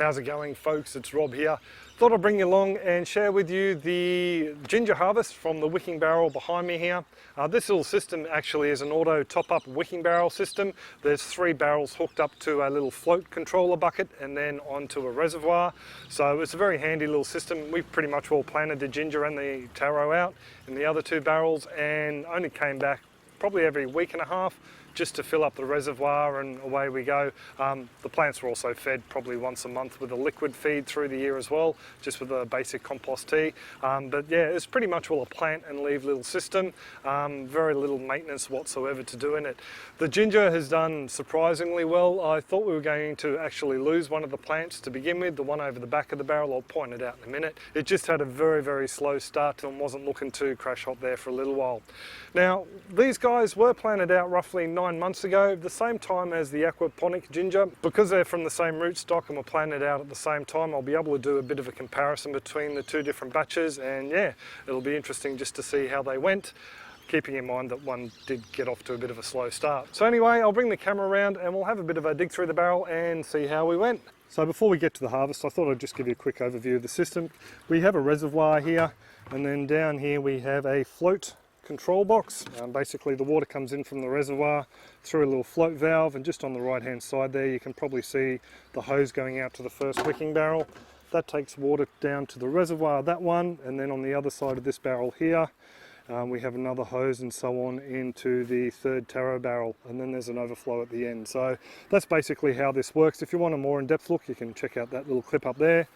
How's it going, folks? It's Rob here. Thought I'd bring you along and share with you the ginger harvest from the wicking barrel behind me here. This little system actually is an auto top-up wicking barrel system. There's 3 barrels hooked up to a little float controller bucket and then onto a reservoir. So it's a very handy little system. We've pretty much all planted the ginger and the taro out in the other 2 barrels and only came back probably every week and a half just to fill up the reservoir, and away we go. The plants were also fed probably once a month with a liquid feed through the year as well, just with a basic compost tea. But yeah, it's pretty much all a plant and leave little system. Very little maintenance whatsoever to do in it. The ginger has done surprisingly well. I thought we were going to actually lose one of the plants to begin with, the one over the back of the barrel. I'll point it out in a minute. It just had a very, very slow start and wasn't looking to crash hot there for a little while. Now, these guys were planted out roughly 9 months ago, the same time as the aquaponic ginger. Because they're from the same rootstock and were planted out at the same time, I'll be able to do a bit of a comparison between the 2 different batches, and yeah, it'll be interesting just to see how they went, keeping in mind that one did get off to a bit of a slow start. So anyway, I'll bring the camera around and we'll have a bit of a dig through the barrel and see how we went. So before we get to the harvest, I thought I'd just give you a quick overview of the system. We have a reservoir here, and then down here we have a float control box. Basically the water comes in from the reservoir through a little float valve, and just on the right hand side there you can probably see the hose going out to the first wicking barrel. That takes water down to the reservoir, that one, and then on the other side of this barrel here we have another hose and so on into the 3rd taro barrel, and then there's an overflow at the end. So that's basically how this works. If you want a more in-depth look, you can check out that little clip up there.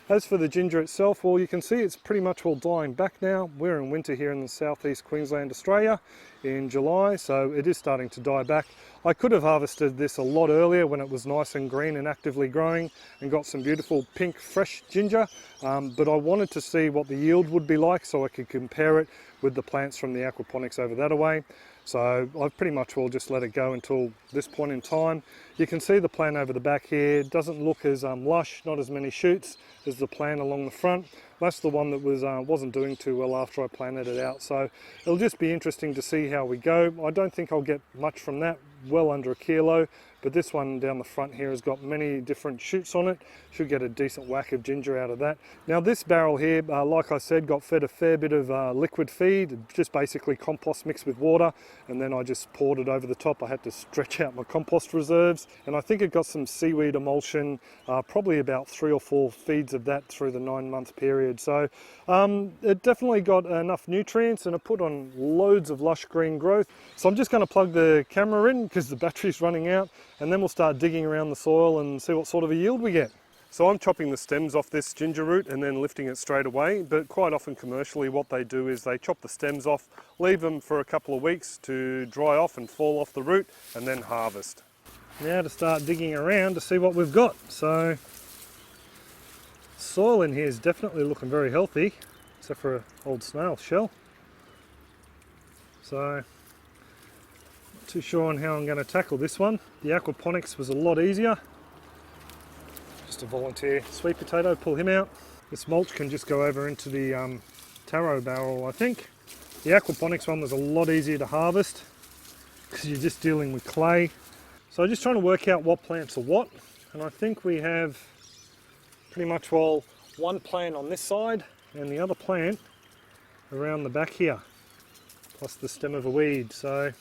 As for the ginger itself, well, you can see it's pretty much all dying back now. We're in winter here in the southeast Queensland, Australia in July, so it is starting to die back. I could have harvested this a lot earlier when it was nice and green and actively growing and got some beautiful pink fresh ginger, but I wanted to see what the yield would be like so I could compare it with the plants from the aquaponics over that away. So I've pretty much will just let it go until this point in time. You can see the plant over the back here. It doesn't look as lush, not as many shoots as the plant along the front. That's the one that wasn't doing too well after I planted it out. So it'll just be interesting to see how we go. I don't think I'll get much from that, well under 1 kilo. But this one down the front here has got many different shoots on it. Should get a decent whack of ginger out of that. Now this barrel here, like I said, got fed a fair bit of liquid feed, just basically compost mixed with water, and then I just poured it over the top. I had to stretch out my compost reserves, and I think it got some seaweed emulsion, probably about 3 or 4 feeds of that through the 9-month period. So it definitely got enough nutrients, and it put on loads of lush green growth. So I'm just going to plug the camera in because the battery's running out, and then we'll start digging around the soil and see what sort of a yield we get. So I'm chopping the stems off this ginger root and then lifting it straight away, but quite often commercially what they do is they chop the stems off, leave them for a couple of weeks to dry off and fall off the root, and then harvest. Now to start digging around to see what we've got. So soil in here is definitely looking very healthy, except for an old snail shell. So not too sure on how I'm going to tackle this one. The aquaponics was a lot easier. Just a volunteer sweet potato, pull him out. This mulch can just go over into the taro barrel, I think. The aquaponics one was a lot easier to harvest because you're just dealing with clay. So I'm just trying to work out what plants are what, and I think we have pretty much, well, one plant on this side and the other plant around the back here, plus the stem of a weed. So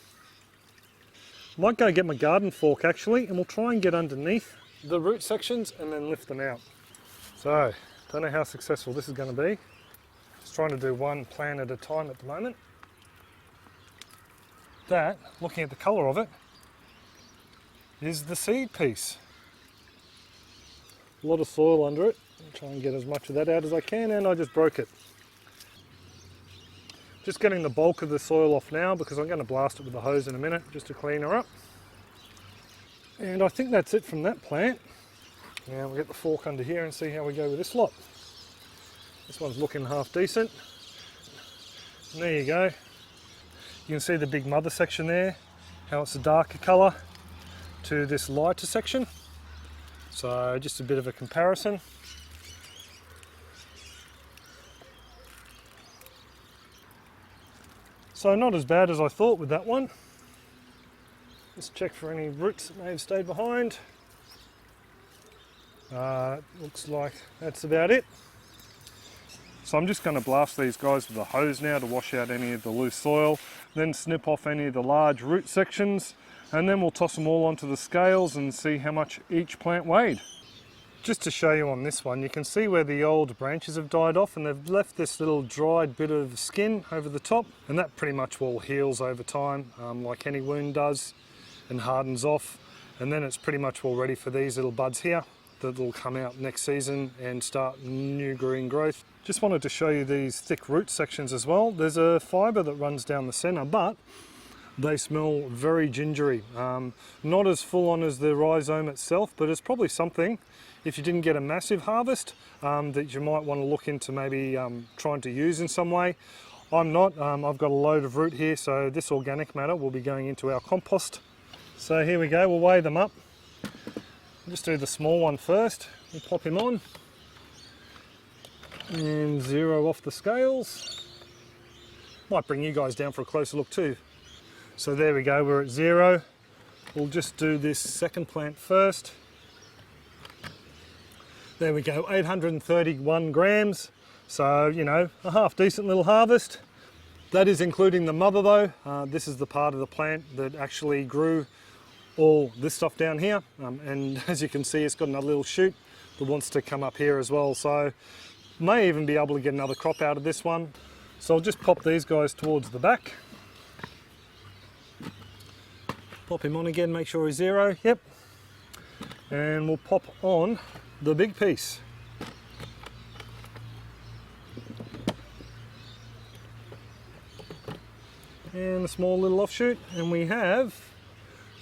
I might go get my garden fork actually, and we'll try and get underneath the root sections and then lift them out. So don't know how successful this is going to be. Just trying to do one plant at a time at the moment. That, looking at the colour of it, is the seed piece. A lot of soil under it. I'll try and get as much of that out as I can, and I just broke it. Just getting the bulk of the soil off now because I'm going to blast it with a hose in a minute just to clean her up. And I think that's it from that plant. Now we'll get the fork under here and see how we go with this lot. This one's looking half decent. And there you go. You can see the big mother section there, how it's a darker colour to this lighter section. So just a bit of a comparison. So not as bad as I thought with that one. Let's check for any roots that may have stayed behind. Looks like that's about it. So I'm just going to blast these guys with a hose now to wash out any of the loose soil, then snip off any of the large root sections, and then we'll toss them all onto the scales and see how much each plant weighed. Just to show you on this one, you can see where the old branches have died off and they've left this little dried bit of skin over the top, and that pretty much all heals over time, like any wound does, and hardens off, and then it's pretty much all ready for these little buds here that will come out next season and start new green growth. Just wanted to show you these thick root sections as well. There's a fibre that runs down the centre, but they smell very gingery. Not as full on as the rhizome itself, but it's probably something, if you didn't get a massive harvest, that you might want to look into maybe trying to use in some way. I'm not. I've got a load of root here, so this organic matter will be going into our compost. So here we go, we'll weigh them up. Just do the small one first. We'll pop him on and zero off the scales. Might bring you guys down for a closer look too. So there we go, we're at 0. We'll just do this second plant first. There we go, 831 grams. So, you know, a half decent little harvest. That is including the mother though. This is the part of the plant that actually grew all this stuff down here, and as you can see, it's got another little shoot that wants to come up here as well, so may even be able to get another crop out of this one. So I'll just pop these guys towards the back, pop him on again, make sure he's 0, yep, and we'll pop on the big piece. And a small little offshoot, and we have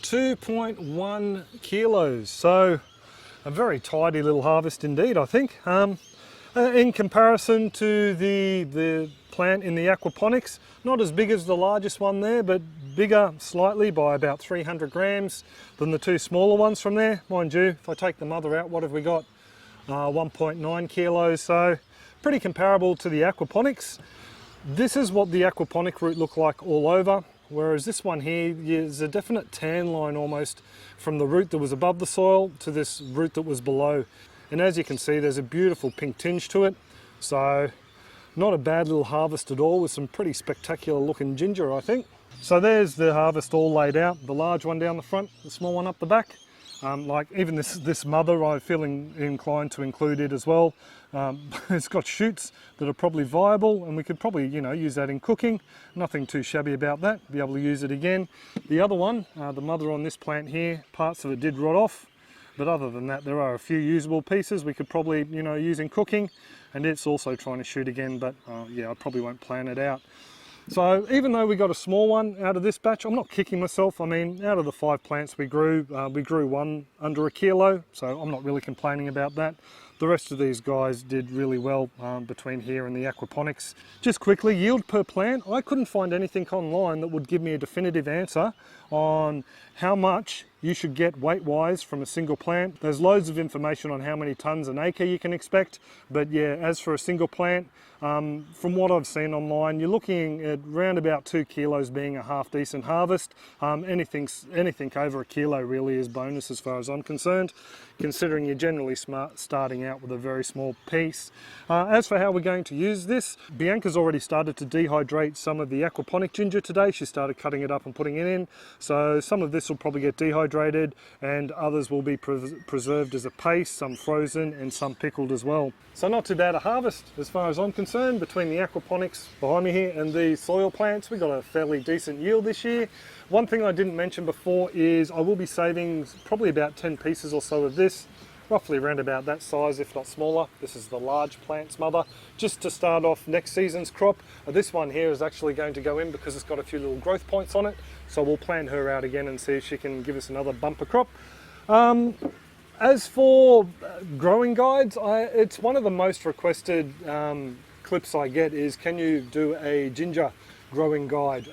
2.1 kilos, so a very tidy little harvest indeed, I think. In comparison to the plant in the aquaponics, not as big as the largest one there, but bigger slightly by about 300 grams than the two smaller ones from there. Mind you, if I take the mother out, what have we got? 1.9 kilos, so pretty comparable to the aquaponics. This is what the aquaponic root looked like all over. Whereas this one here, there's a definite tan line almost from the root that was above the soil to this root that was below. And as you can see, there's a beautiful pink tinge to it. So not a bad little harvest at all, with some pretty spectacular looking ginger, I think. So there's the harvest all laid out. The large one down the front, the small one up the back. Like even this mother, I'm feeling inclined to include it as well. It's got shoots that are probably viable, and we could probably, you know, use that in cooking. Nothing too shabby about that. Be able to use it again. The other one, the mother on this plant here, parts of it did rot off, but other than that, there are a few usable pieces we could probably, you know, use in cooking, and it's also trying to shoot again, but yeah, I probably won't plan it out. So even though we got a small one out of this batch, I'm not kicking myself. I mean, out of the 5 plants we grew one under a kilo, so I'm not really complaining about that. The rest of these guys did really well between here and the aquaponics. Just quickly, yield per plant. I couldn't find anything online that would give me a definitive answer on how much you should get weight-wise from a single plant. There's loads of information on how many tons an acre you can expect, but yeah, as for a single plant, from what I've seen online, you're looking at around about 2 kilos being a half decent harvest. Anything over a kilo really is bonus as far as I'm concerned, considering you're generally starting out with a very small piece. As for how we're going to use this, Bianca's already started to dehydrate some of the aquaponic ginger today. She started cutting it up and putting it in, so some of this will probably get dehydrated and others will be preserved as a paste, some frozen and some pickled as well. So not too bad a harvest as far as I'm concerned. Between the aquaponics behind me here and the soil plants, we got a fairly decent yield this year. One thing I didn't mention before is I will be saving probably about 10 pieces or so of this, roughly around about that size, if not smaller. This is the large plant's mother, just to start off next season's crop. This one here is actually going to go in because it's got a few little growth points on it, so we'll plan her out again and see if she can give us another bumper crop. As for growing guides, it's one of the most requested clips I get is, can you do a ginger growing guide?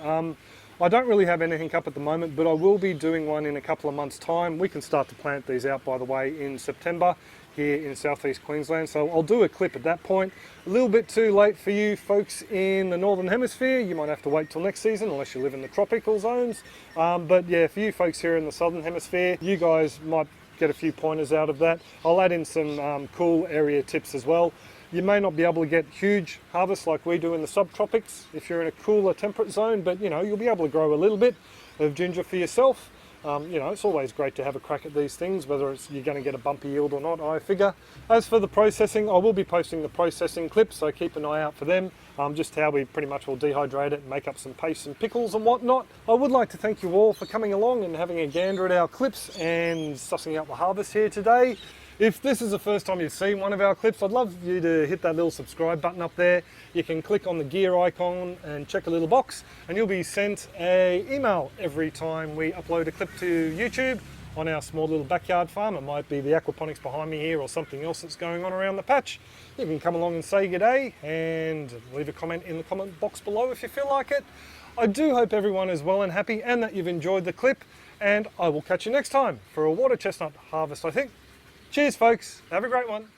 I don't really have anything up at the moment, but I will be doing one in a couple of months' time. We can start to plant these out, by the way, in September here in southeast Queensland, so I'll do a clip at that point. A little bit too late for you folks in the northern hemisphere. You might have to wait till next season unless you live in the tropical zones, but yeah, for you folks here in the southern hemisphere, you guys might get a few pointers out of that. I'll add in some cool area tips as well. You may not be able to get huge harvests like we do in the subtropics if you're in a cooler temperate zone, but you know, you'll be able to grow a little bit of ginger for yourself. You know, it's always great to have a crack at these things, whether you're going to get a bumpy yield or not, I figure. As for the processing, I will be posting the processing clips, so keep an eye out for them. Just how we pretty much will dehydrate it and make up some paste and pickles and whatnot. I would like to thank you all for coming along and having a gander at our clips and sussing out the harvest here today. If this is the first time you've seen one of our clips, I'd love you to hit that little subscribe button up there. You can click on the gear icon and check a little box, and you'll be sent an email every time we upload a clip to YouTube on our small little backyard farm. It might be the aquaponics behind me here or something else that's going on around the patch. You can come along and say g'day and leave a comment in the comment box below if you feel like it. I do hope everyone is well and happy and that you've enjoyed the clip, and I will catch you next time for a water chestnut harvest, I think. Cheers folks, have a great one.